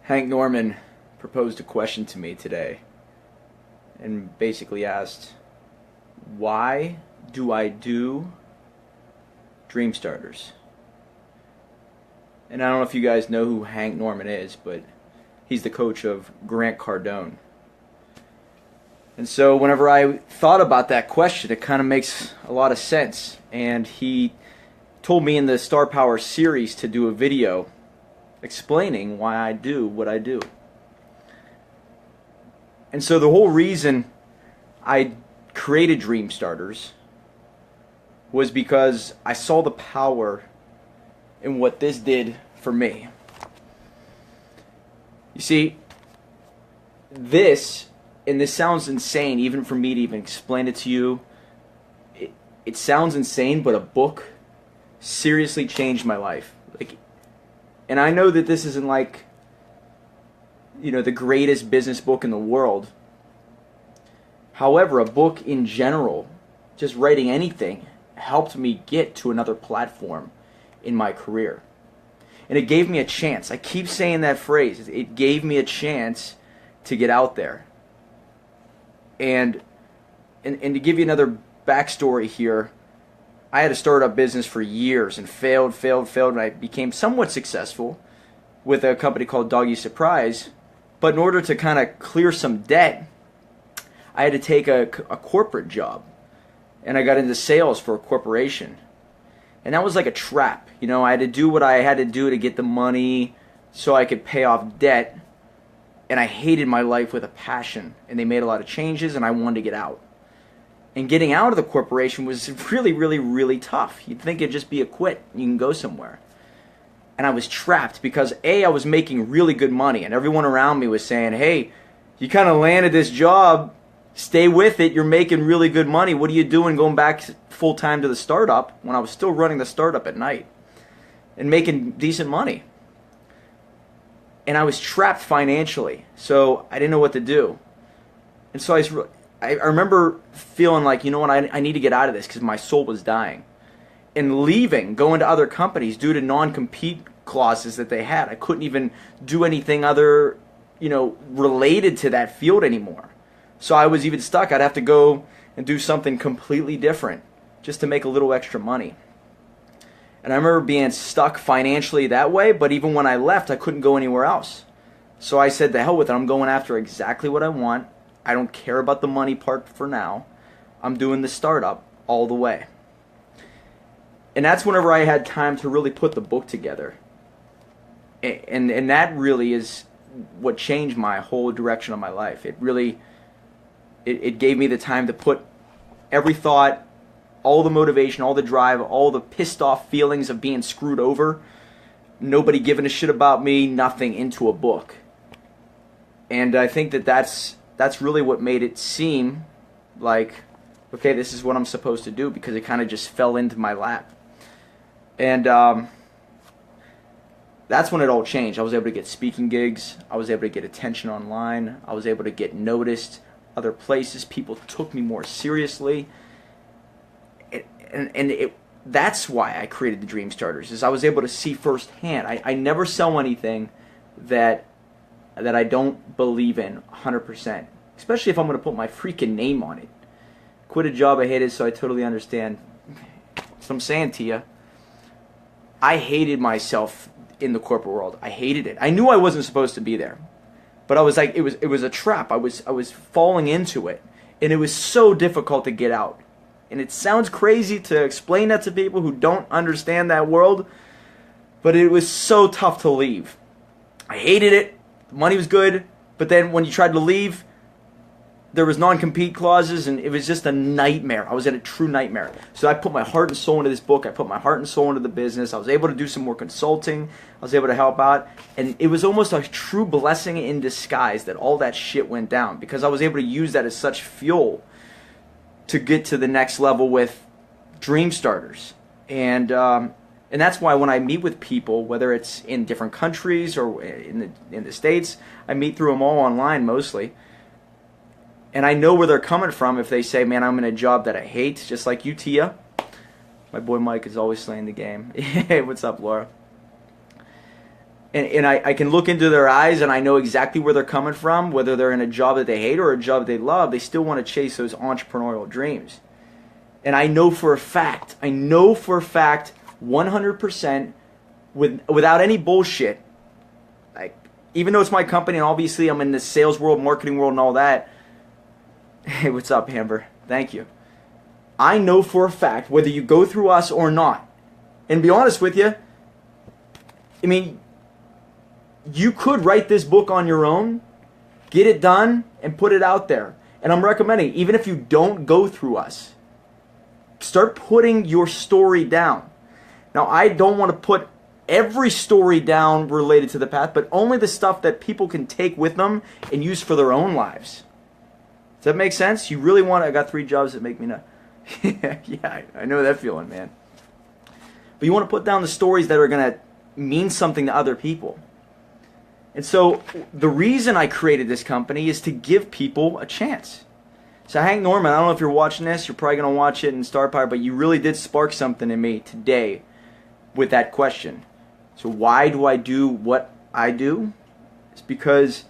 Hank Norman proposed a question to me today and basically asked, why do I do Dreamstarters? And I don't know if you guys know who Hank Norman is, but he's the coach of Grant Cardone. And so whenever I thought about that question, it kind of makes a lot of sense. And he told me in the Star Power series to do a video explaining why I do what I do. And so the whole reason I created Dreamstarters was because I saw the power in what this did for me. You see, this sounds insane even for me to even explain it to you. It sounds insane, but a book seriously changed my life. And I know that this isn't like, the greatest business book in the world. However, a book in general, just writing anything, helped me get to another platform in my career. And it gave me a chance. I keep saying that phrase. It gave me a chance to get out there. And to give you another backstory here, I had a startup business for years and failed, and I became somewhat successful with a company called Doggy Surprise. But in order to kind of clear some debt, I had to take a corporate job. And I got into sales for a corporation. And that was like a trap. I had to do what I had to do to get the money so I could pay off debt. And I hated my life with a passion. And they made a lot of changes, and I wanted to get out. And getting out of the corporation was really, really, really tough. You'd think it'd just be a quit. You can go somewhere. And I was trapped because, A, I was making really good money. And everyone around me was saying, hey, you kind of landed this job. Stay with it. You're making really good money. What are you doing going back full-time to the startup when I was still running the startup at night and making decent money? And I was trapped financially. So I didn't know what to do. And so I remember feeling like, I need to get out of this because my soul was dying. And leaving, going to other companies due to non-compete clauses that they had. I couldn't even do anything other, related to that field anymore. So I was even stuck. I'd have to go and do something completely different just to make a little extra money. And I remember being stuck financially that way, but even when I left, I couldn't go anywhere else. So I said, the hell with it. I'm going after exactly what I want. I don't care about the money part for now. I'm doing the startup all the way. And that's whenever I had time to really put the book together. And that really is what changed my whole direction of my life. It really, it gave me the time to put every thought, all the motivation, all the drive, all the pissed off feelings of being screwed over, nobody giving a shit about me, nothing, into a book. And I think that's really what made it seem like, okay, this is what I'm supposed to do, because it kind of just fell into my lap. And that's when it all changed. I was able to get speaking gigs. I was able to get attention online. I was able to get noticed other places. People took me more seriously. That's why I created the Dreamstarters, is I was able to see firsthand. I never sell anything that I don't believe in 100%, especially if I'm going to put my freaking name on it. Quit a job I hated, so I totally understand. So I'm saying to you, I hated myself in the corporate world. I hated it. I knew I wasn't supposed to be there, but I was like, it was a trap. I was falling into it, and it was so difficult to get out. And it sounds crazy to explain that to people who don't understand that world, but it was so tough to leave. I hated it. The money was good, but then when you tried to leave, there was non-compete clauses, and it was just a nightmare. I was in a true nightmare. So I put my heart and soul into this book. I put my heart and soul into the business. I was able to do some more consulting. I was able to help out. And it was almost a true blessing in disguise that all that shit went down, because I was able to use that as such fuel to get to the next level with Dreamstarters. And that's why when I meet with people, whether it's in different countries or in the States, I meet through them all online mostly. And I know where they're coming from if they say, man, I'm in a job that I hate, just like you, Tia. My boy Mike is always slaying the game. Hey, what's up, Laura? And I can look into their eyes and I know exactly where they're coming from, whether they're in a job that they hate or a job they love, they still want to chase those entrepreneurial dreams. And I know for a fact, 100% without any bullshit, like, even though it's my company and obviously I'm in the sales world, marketing world and all that. Hey, what's up, Amber? Thank you. I know for a fact, whether you go through us or not, and be honest with you, I mean, you could write this book on your own, get it done, and put it out there. And I'm recommending, even if you don't go through us, start putting your story down. Now, I don't want to put every story down related to the path, but only the stuff that people can take with them and use for their own lives. Does that make sense? You really want to, I got 3 jobs that make me know. Yeah, I know that feeling, man. But you want to put down the stories that are going to mean something to other people. And so the reason I created this company is to give people a chance. So Hank Norman, I don't know if you're watching this, you're probably going to watch it in Star Power, but you really did spark something in me today with that question. So why do I do what I do? It's because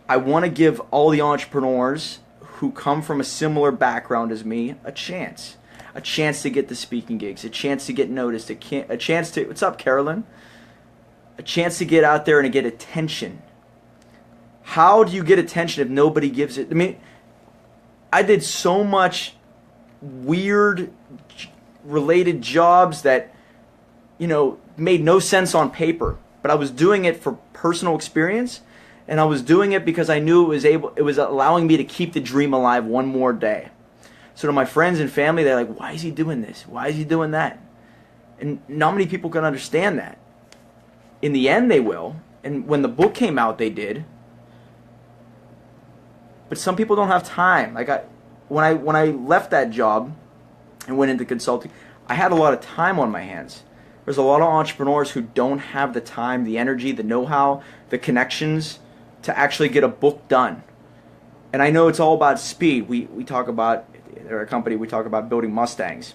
I want to give all the entrepreneurs who come from a similar background as me a chance. A chance to get the speaking gigs, a chance to get noticed, a chance to, what's up, Carolyn? A chance to get out there and to get attention. How do you get attention if nobody gives it? I mean, I did so much weird related jobs that, you know, made no sense on paper, but I was doing it for personal experience, and I was doing it because I knew it was allowing me to keep the dream alive one more day. So to my friends and family, they're like, why is he doing this? Why is he doing that? And not many people can understand that. In the end, they will. And when the book came out, they did. But some people don't have time. Like when I left that job and went into consulting, I had a lot of time on my hands. There's a lot of entrepreneurs who don't have the time, the energy, the know-how, the connections to actually get a book done. And I know it's all about speed. We talk about, at our company, we talk about building Mustangs.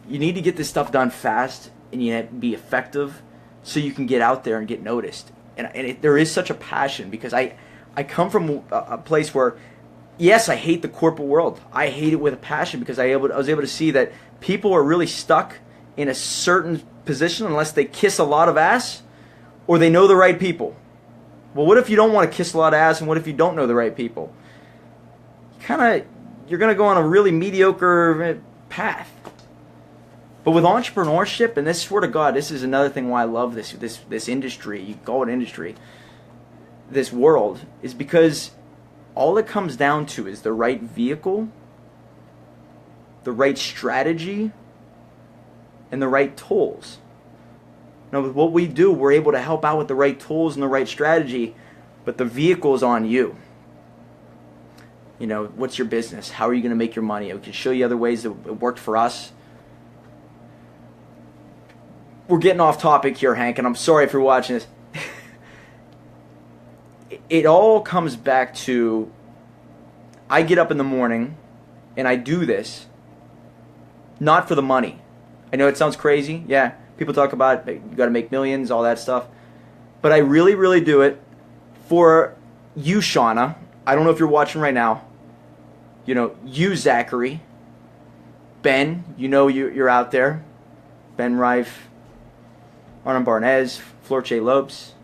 You need to get this stuff done fast and you need to be effective so you can get out there and get noticed. And there is such a passion because I come from a place where, yes, I hate the corporate world. I hate it with a passion because I was able to see that people are really stuck in a certain position unless they kiss a lot of ass or they know the right people. Well, what if you don't want to kiss a lot of ass, and what if you don't know the right people? You're going to go on a really mediocre path. But with entrepreneurship, and this, swear to God, this is another thing why I love this industry, you call it industry, this world, is because all it comes down to is the right vehicle, the right strategy, and the right tools. Now, with what we do, we're able to help out with the right tools and the right strategy, but the vehicle is on you. You know, what's your business? How are you going to make your money? We can show you other ways that it worked for us. We're getting off topic here, Hank, and I'm sorry if you're watching this. It all comes back to, I get up in the morning and I do this not for the money. I know it sounds crazy. Yeah, people talk about you got to make millions, all that stuff. But I really, really do it for you, Shauna. I don't know if you're watching right now. You know, you, Zachary. Ben, you know you're out there. Ben Rife. Arnon Barnez. Florche Lopes.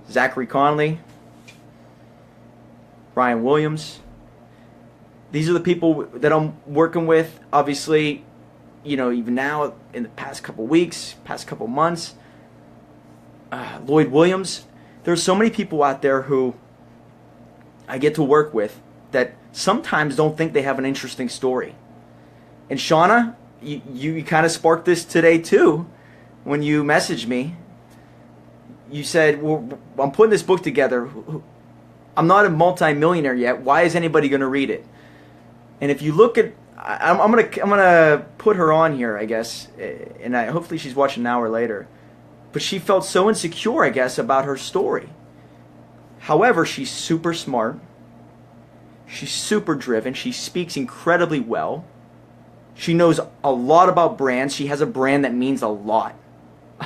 Zachary Conley. Ryan Williams. These are the people that I'm working with. Obviously, you know, even now in the past couple weeks, past couple months. Lloyd Williams. There's so many people out there who I get to work with that sometimes don't think they have an interesting story. And Shauna, you kind of sparked this today too when you messaged me. You said, well, I'm putting this book together. I'm not a multi-millionaire yet. Why is anybody going to read it? And if you look at, I'm gonna put her on here, I guess, and hopefully she's watching now or later. But she felt so insecure, I guess, about her story. However, she's super smart. She's super driven. She speaks incredibly well. She knows a lot about brands. She has a brand that means a lot.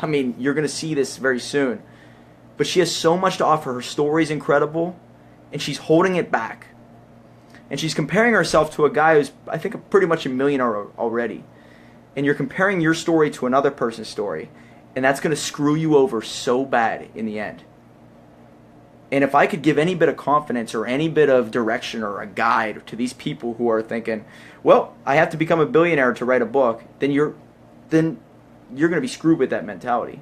I mean, you're going to see this very soon. But she has so much to offer. Her story is incredible, and she's holding it back. And she's comparing herself to a guy who's, I think, pretty much a millionaire already. And you're comparing your story to another person's story, and that's going to screw you over so bad in the end. And if I could give any bit of confidence or any bit of direction or a guide to these people who are thinking, well, I have to become a billionaire to write a book, then you're going to be screwed with that mentality.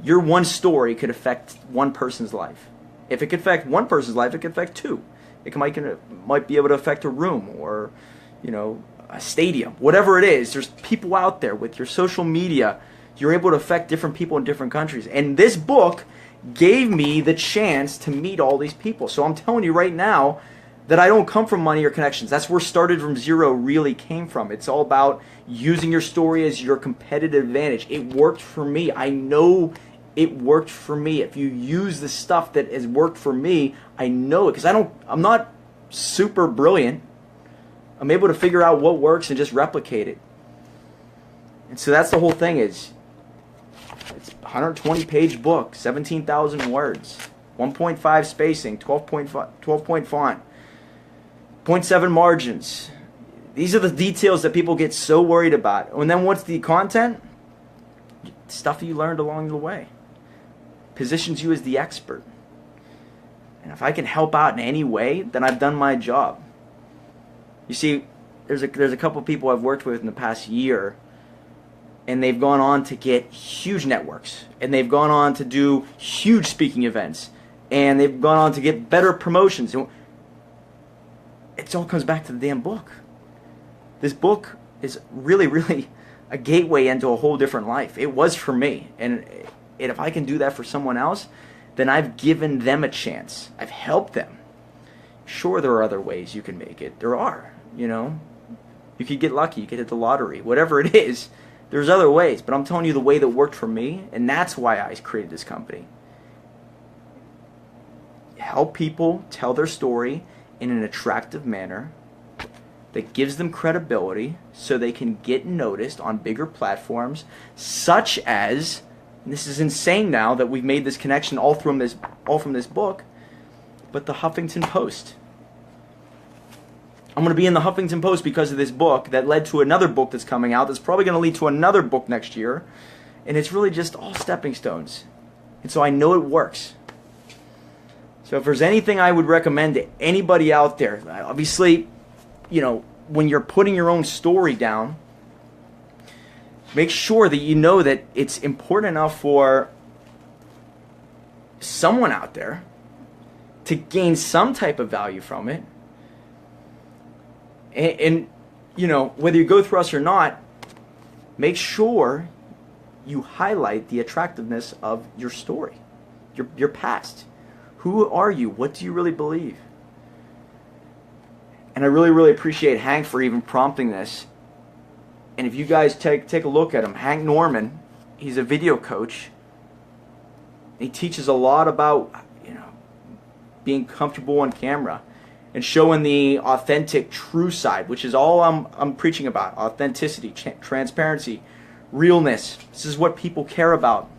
Your one story could affect one person's life. If it could affect one person's life, it could affect two. It might be able to affect a room or, a stadium. Whatever it is, there's people out there with your social media. You're able to affect different people in different countries. And this book gave me the chance to meet all these people. So I'm telling you right now that I don't come from money or connections. That's where Started from Zero really came from. It's all about using your story as your competitive advantage. It worked for me. I know it worked for me. If you use the stuff that has worked for me, I know it, because I'm not super brilliant. I'm able to figure out what works and just replicate it. And so that's the whole thing. It's a 120-page book, 17,000 words, 1.5 spacing, 12 point font, 0.7 margins. These are the details that people get so worried about. And then what's the content? Stuff you learned along the way. Positions you as the expert. And if I can help out in any way, then I've done my job. You see, there's a couple people I've worked with in the past year, and they've gone on to get huge networks, and they've gone on to do huge speaking events, and they've gone on to get better promotions. It all comes back to the damn book. This book is really, really a gateway into a whole different life. It was for me, and if I can do that for someone else, then I've given them a chance. I've helped them. Sure, there are other ways you can make it. There are, You could get lucky. You could hit the lottery. Whatever it is, there's other ways. But I'm telling you the way that worked for me, and that's why I created this company. Help people tell their story in an attractive manner that gives them credibility so they can get noticed on bigger platforms, such as, and this is insane now that we've made this connection all from this book, but the Huffington Post. I'm going to be in the Huffington Post because of this book that led to another book that's coming out that's probably going to lead to another book next year. And it's really just all stepping stones. And so I know it works. So if there's anything I would recommend to anybody out there, obviously, when you're putting your own story down, make sure that you know that it's important enough for someone out there to gain some type of value from it. And whether you go through us or not, make sure you highlight the attractiveness of your story, your past. Who are you? What do you really believe? And I really, really appreciate Hank for even prompting this. And if you guys take a look at him, Hank Norman, he's a video coach. He teaches a lot about, being comfortable on camera and showing the authentic, true side, which is all I'm preaching about. Authenticity, transparency, realness. This is what people care about.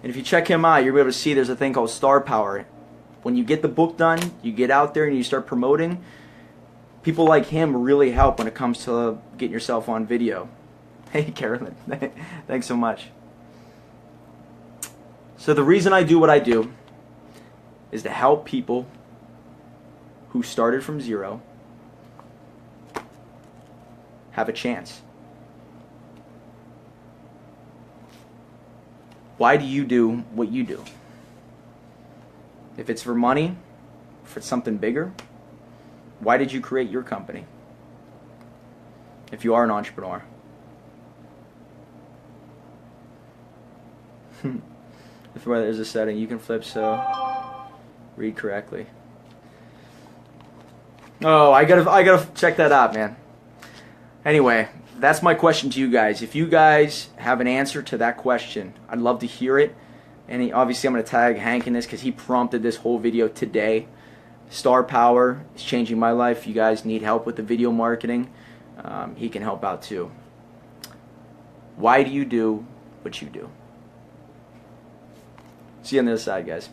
And if you check him out, you'll be able to see there's a thing called star power. When you get the book done, you get out there and you start promoting, people like him really help when it comes to getting yourself on video. Hey, Carolyn, thanks so much. So the reason I do what I do is to help people who started from zero have a chance. Why do you do what you do? If it's for money, if it's something bigger, why did you create your company? If you are an entrepreneur. There's a setting you can flip so read correctly. Oh, I gotta check that out, man. Anyway, that's my question to you guys. If you guys have an answer to that question, I'd love to hear it. And obviously I'm going to tag Hank in this because he prompted this whole video today. Star Power is changing my life. If you guys need help with the video marketing, he can help out too. Why do you do what you do? See you on the other side, guys.